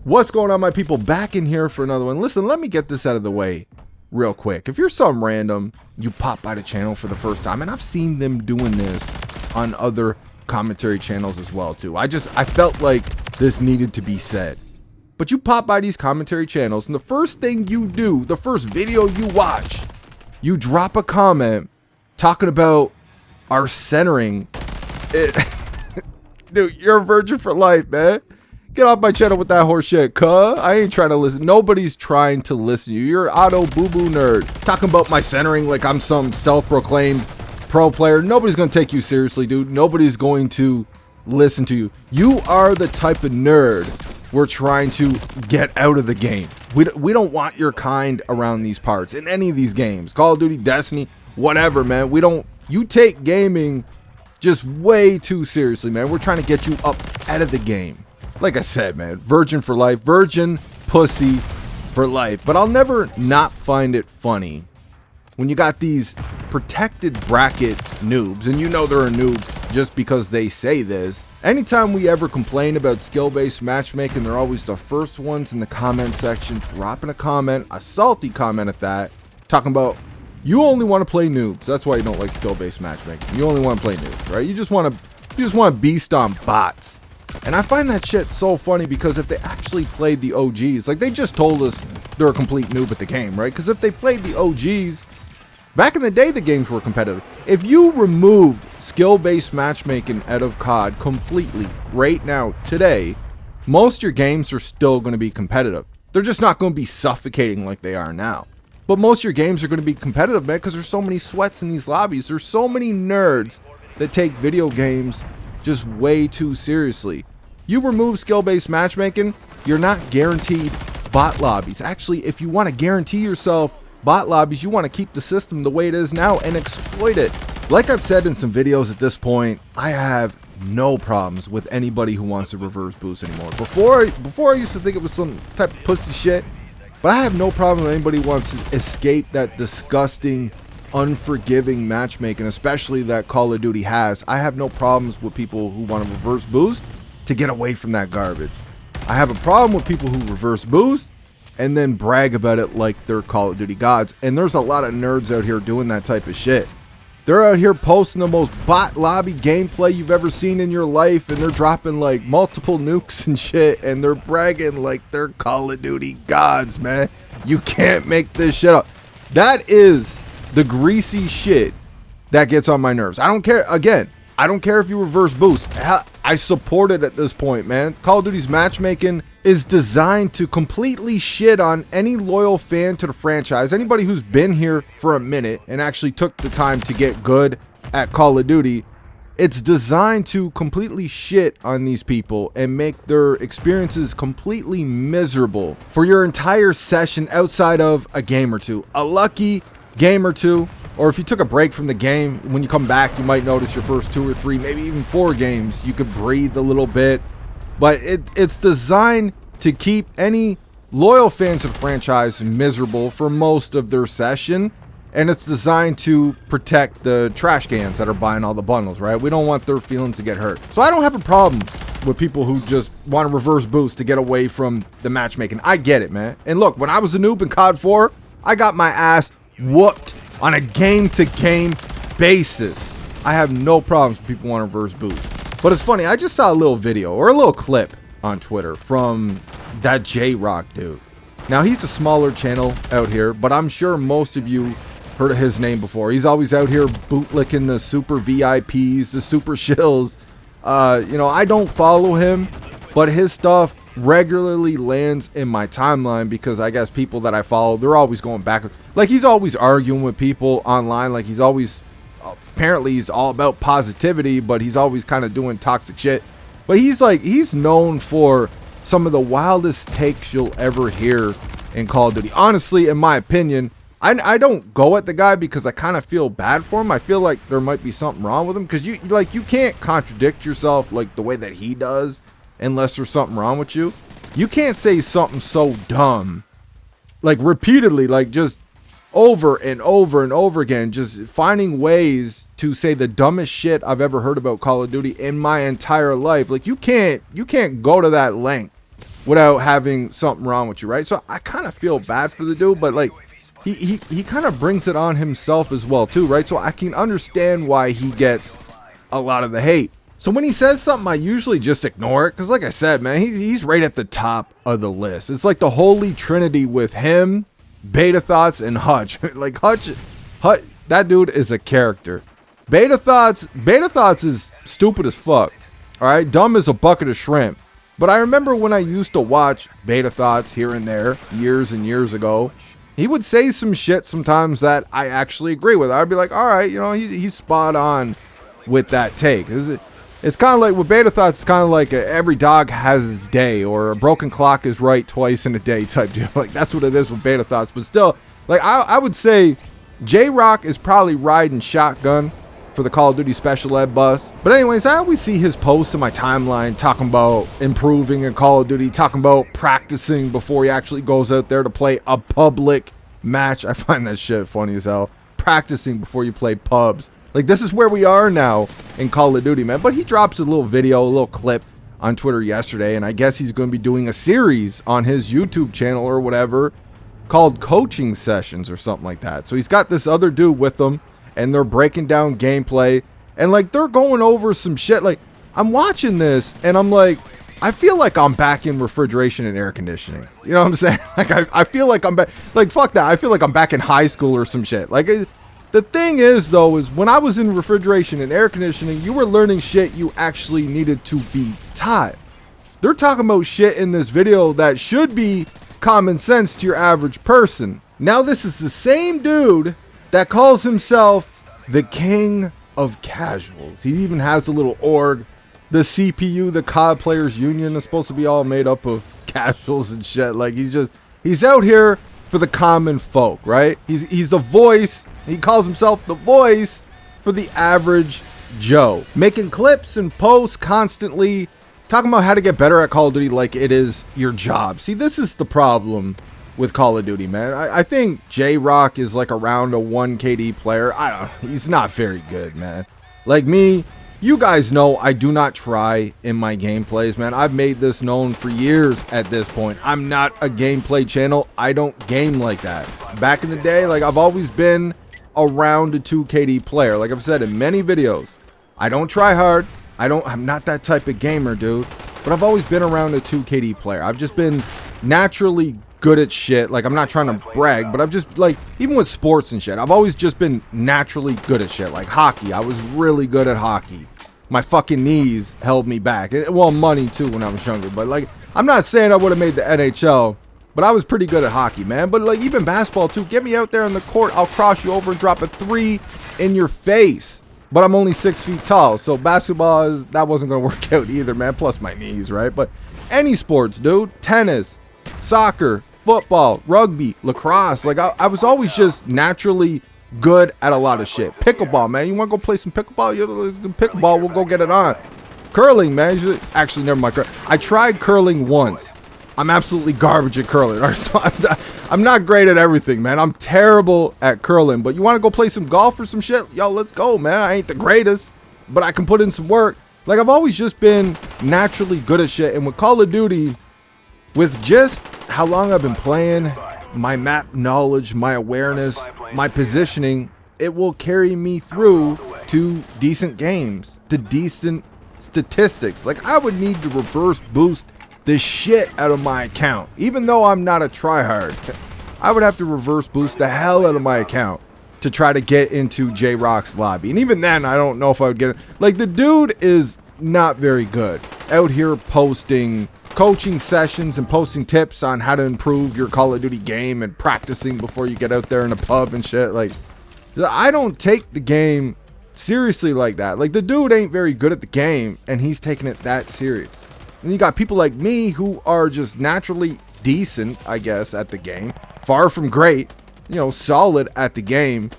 What's going on, my people? Back in here for another one. Listen, let me get this out of the way real quick. If you're some random, you pop by the channel for the first time, and I've seen them doing this on other commentary channels as well too. I felt like this needed to be said. But you pop by these commentary channels, and the first thing you do, the first video you watch, you drop a comment talking about our centering. Dude, you're a virgin for life, man. Get off my channel with that horse shit, cuh. I ain't trying to listen. Nobody's trying to listen to you. You're an auto boo-boo nerd. Talking about my centering like I'm some self-proclaimed pro player. Nobody's going to take you seriously, dude. Nobody's going to listen to you. You are the type of nerd we're trying to get out of the game. We don't want your kind around these parts in any of these games. Call of Duty, Destiny, whatever, man. We don't. You take gaming just way too seriously, man. We're trying to get you up out of the game. Like I said, man, virgin for life, virgin pussy for life. But I'll never not find it funny when you got these protected bracket noobs, and you know they're a noob just because they say this. Anytime we ever complain about skill-based matchmaking, they're always the first ones in the comment section dropping a comment, a salty comment at that, talking about you only want to play noobs. That's why you don't like skill-based matchmaking. You only want to play noobs, right? You just want to beast on bots. And I find that shit so funny because if they actually played the OGs, like they just told us they're a complete noob at the game, right? Because if they played the OGs, back in the day, the games were competitive. If you removed skill-based matchmaking out of COD completely right now, today, most of your games are still going to be competitive. They're just not going to be suffocating like they are now. But most of your games are going to be competitive, man, because there's so many sweats in these lobbies. There's so many nerds that take video games just way too seriously. You remove skill-based matchmaking, you're not guaranteed bot lobbies. Actually, if you want to guarantee yourself bot lobbies, you want to keep the system the way it is now and exploit it. Like I've said in some videos at this point, I have no problems with anybody who wants to reverse boost anymore. Before I used to think it was some type of pussy shit, but I have no problem with anybody who wants to escape that disgusting, unforgiving matchmaking, especially that Call of Duty has. I have no problems with people who want to reverse boost to get away from that garbage. I have a problem with people who reverse boost and then brag about it like they're Call of Duty gods. And there's a lot of nerds out here doing that type of shit. They're out here posting the most bot lobby gameplay you've ever seen in your life, and they're dropping like multiple nukes and shit, and they're bragging like they're Call of Duty gods, man. You can't make this shit up. That is the greasy shit that gets on my nerves. I don't care. Again, I don't care if you reverse boost. I support it at this point, man. Call of Duty's matchmaking is designed to completely shit on any loyal fan to the franchise. Anybody who's been here for a minute and actually took the time to get good at Call of Duty, it's designed to completely shit on these people and make their experiences completely miserable for your entire session outside of a game or two. A lucky game or two. Or if you took a break from the game, when you come back, you might notice your first 2 or 3, maybe even 4 games, you could breathe a little bit. But it's designed to keep any loyal fans of the franchise miserable for most of their session. And it's designed to protect the trash cans that are buying all the bundles, right? We don't want their feelings to get hurt. So I don't have a problem with people who just want to reverse boost to get away from the matchmaking. I get it, man. And look, when I was a noob in COD 4, I got my ass whooped on a game-to-game basis. I have no problems with people want to reverse boost. But it's funny, I just saw a little video or a little clip on Twitter from that J-Rock dude. Now, he's a smaller channel out here, but I'm sure most of you heard of his name before. He's always out here bootlicking the super VIPs, the super shills. You know, I don't follow him, but his stuff regularly lands in my timeline because I guess people that I follow, they're always going back. Like, he's always arguing with people online. Like, he's always, apparently he's all about positivity, but he's always kind of doing toxic shit. But he's known for some of the wildest takes you'll ever hear in Call of Duty. Honestly, in my opinion, I don't go at the guy because I kind of feel bad for him. I feel like there might be something wrong with him because you can't contradict yourself like the way that he does unless there's something wrong with you. You can't say something so dumb, like repeatedly, like just over and over and over again, just finding ways to say the dumbest shit I've ever heard about Call of Duty in my entire life. Like, you can't go to that length without having something wrong with you, right? So I kind of feel bad for the dude, but like he kind of brings it on himself as well too, right? So I can understand why he gets a lot of the hate. So when he says something, I usually just ignore it, because like I said, man, he's right at the top of the list. It's like the holy trinity with him, Beta Thoughts, and Hutch. Like Hutch, that dude is a character. Beta Thoughts is stupid as fuck. All right, dumb as a bucket of shrimp. But I remember when I used to watch Beta Thoughts here and there years and years ago, he would say some shit sometimes that I actually agree with. I'd be like, all right, you know, he's spot on with that take. It's kind of like with Beta Thoughts, it's kind of like every dog has its day, or a broken clock is right twice in a day type deal. Like that's what it is with Beta Thoughts. But still, like I would say J-Rock is probably riding shotgun for the Call of Duty Special Ed bus. But anyways, I always see his posts in my timeline talking about improving in Call of Duty, talking about practicing before he actually goes out there to play a public match. I find that shit funny as hell. Practicing before you play pubs. Like, this is where we are now in Call of Duty, man. But he drops a little video, a little clip on Twitter yesterday, and I guess he's going to be doing a series on his YouTube channel or whatever called Coaching Sessions or something like that. So he's got this other dude with him, and they're breaking down gameplay, and like they're going over some shit. Like, I'm watching this and I'm like, I feel like I'm back in refrigeration and air conditioning. You know what I'm saying? Like I feel like I'm back. Like, fuck that. I feel like I'm back in high school or some shit. Like, the thing is though, is when I was in refrigeration and air conditioning, you were learning shit you actually needed to be taught. They're talking about shit in this video that should be common sense to your average person. Now this is the same dude that calls himself the king of casuals. He even has a little org. The CPU, the COD Players Union, is supposed to be all made up of casuals and shit. Like, he's out here for the common folk, right? He's the voice. He calls himself the voice for the average Joe. Making clips and posts constantly, talking about how to get better at Call of Duty like it is your job. See, this is the problem with Call of Duty, man. I think J-Rock is like around a 1 KD player. He's not very good, man. Like me, you guys know I do not try in my gameplays, man. I've made this known for years at this point. I'm not a gameplay channel. I don't game like that. Back in the day, like, I've always been around a 2 KD player. Like I've said in many videos, I don't try hard. I'm not that type of gamer, dude. But I've always been around a 2 KD player. I've just been naturally good at shit. Like, I'm not trying to brag, but I've just, like, even with sports and shit, I've always just been naturally good at shit. Like hockey, I was really good at hockey. My fucking knees held me back. Well, money too when I was younger, but like, I'm not saying I would have made the NHL, but I was pretty good at hockey, man. But like, even basketball too, get me out there on the court, I'll cross you over and drop a 3 in your face. But I'm only 6 feet tall, so basketball, that wasn't gonna work out either, man. Plus my knees, right? But any sports, dude, tennis, soccer, football, rugby, lacrosse, like I was always just naturally good at a lot of shit. Pickleball, man. You want to go play some pickleball? Pickleball, we'll go get it on. Curling, man. Actually, never mind. I tried curling once. I'm absolutely garbage at curling. All right, so I'm not great at everything, man. I'm terrible at curling. But you want to go play some golf or some shit? Yo, let's go, man. I ain't the greatest, but I can put in some work. Like, I've always just been naturally good at shit. And with Call of Duty, with just how long I've been playing, my map knowledge, my awareness, my positioning, it will carry me through to decent games, to decent statistics. Like, I would need to reverse boost the shit out of my account. Even though I'm not a tryhard, I would have to reverse boost the hell out of my account to try to get into J-Rock's lobby. And even then, I don't know if I would get it. Like, the dude is not very good out here posting coaching sessions and posting tips on how to improve your Call of Duty game and practicing before you get out there in a pub and shit. Like, I don't take the game seriously like that. Like, the dude ain't very good at the game, and he's taking it that serious. And you got people like me who are just naturally decent, I guess, at the game. Far from great, you know, solid at the game.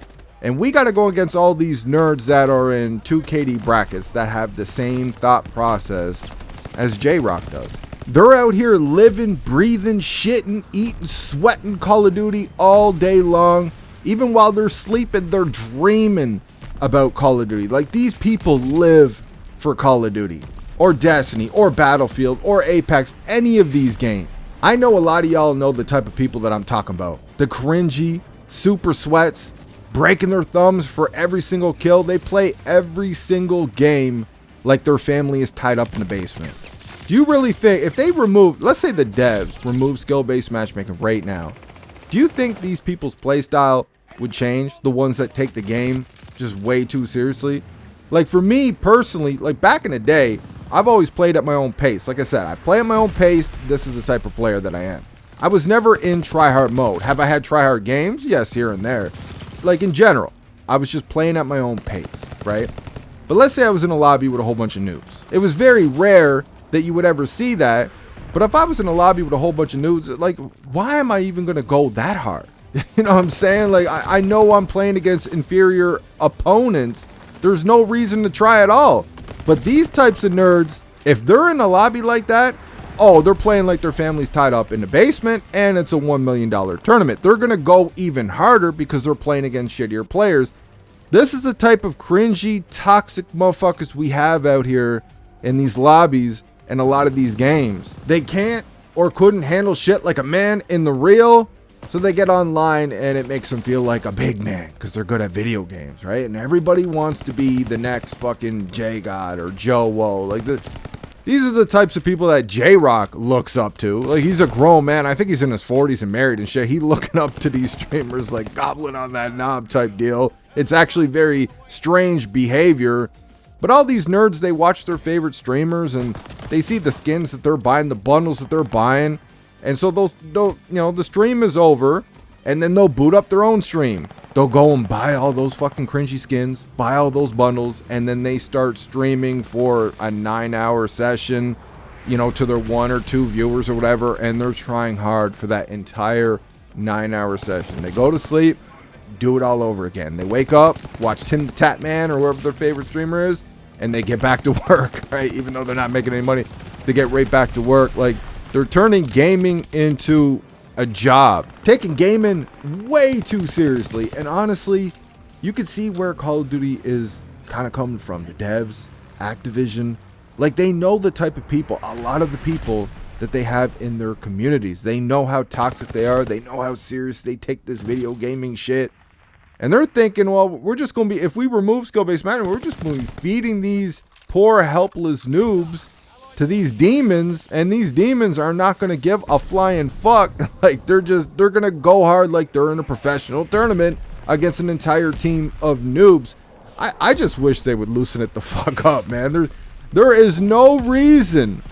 And we got to go against all these nerds that are in 2 KD brackets that have the same thought process as J-Rock does. They're out here living, breathing, shitting, eating, sweating Call of Duty all day long. Even while they're sleeping, they're dreaming about Call of Duty. Like, these people live for Call of Duty. or Destiny or Battlefield or Apex, any of these games. I know a lot of y'all know the type of people that I'm talking about. The cringy, super sweats, breaking their thumbs for every single kill. They play every single game like their family is tied up in the basement. Do you really think, if they remove, let's say the devs remove skill-based matchmaking right now, do you think these people's playstyle would change? The ones that take the game just way too seriously? Like for me personally, like back in the day, I've always played at my own pace. Like I said, I play at my own pace. This is the type of player that I am. I was never in tryhard mode. Have I had tryhard games? Yes, here and there. Like in general, I was just playing at my own pace, right? But let's say I was in a lobby with a whole bunch of noobs. It was very rare that you would ever see that. But if I was in a lobby with a whole bunch of noobs, like, why am I even going to go that hard? You know what I'm saying? Like, I know I'm playing against inferior opponents. There's no reason to try at all. But these types of nerds, if they're in a lobby like that, oh, they're playing like their family's tied up in the basement and it's a $1 million tournament. They're going to go even harder because they're playing against shittier players. This is the type of cringy, toxic motherfuckers we have out here in these lobbies and a lot of these games. They can't or couldn't handle shit like a man in the real, so they get online and it makes them feel like a big man because they're good at video games, right? And everybody wants to be the next fucking J-God or Joe-Wo. Like this. These are the types of people that J-Rock looks up to. Like, he's a grown man. I think he's in his 40s and married and shit. He's looking up to these streamers like gobbling on that knob type deal. It's actually very strange behavior. But all these nerds, they watch their favorite streamers and they see the skins that they're buying, the bundles that they're buying. And so they'll, you know, the stream is over and then they'll boot up their own stream. They'll go and buy all those fucking cringy skins, buy all those bundles, and then they start streaming for a 9-hour session, you know, to their 1 or 2 viewers or whatever, and they're trying hard for that entire 9-hour session. They go to sleep, do it all over again. They wake up, watch Tim the Tap Man or whoever their favorite streamer is, and they get back to work, right? Even though they're not making any money, they get right back to work. Like, they're turning gaming into a job, taking gaming way too seriously. And honestly, you can see where Call of Duty is kind of coming from. The devs, Activision, like they know the type of people, a lot of the people that they have in their communities. They know how toxic they are. They know how serious they take this video gaming shit. And they're thinking, well, we're just going to be, if we remove skill-based management, we're just going to be feeding these poor, helpless noobs to these demons, and these demons are not going to give a flying fuck. Like, they're going to go hard like they're in a professional tournament against an entire team of noobs. I just wish they would loosen it the fuck up, man. There is no reason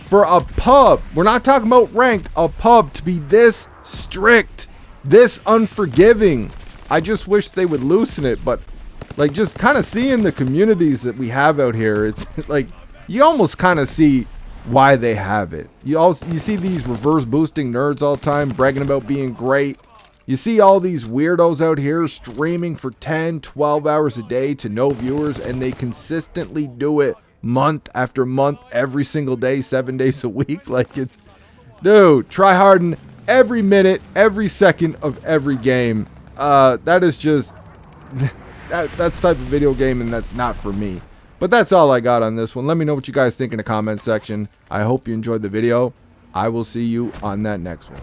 for a pub, we're not talking about ranked, a pub to be this strict, this unforgiving. I just wish they would loosen it, but like just kind of seeing the communities that we have out here, it's like you almost kind of see why they have it. You see these reverse boosting nerds all the time bragging about being great. You see all these weirdos out here streaming for 10, 12 hours a day to no viewers, and they consistently do it month after month, every single day, 7 days a week. Like, it's, dude, try harden every minute, every second of every game. That is just that's type of video game, and that's not for me. But that's all I got on this one. Let me know what you guys think in the comment section. I hope you enjoyed the video. I will see you on that next one.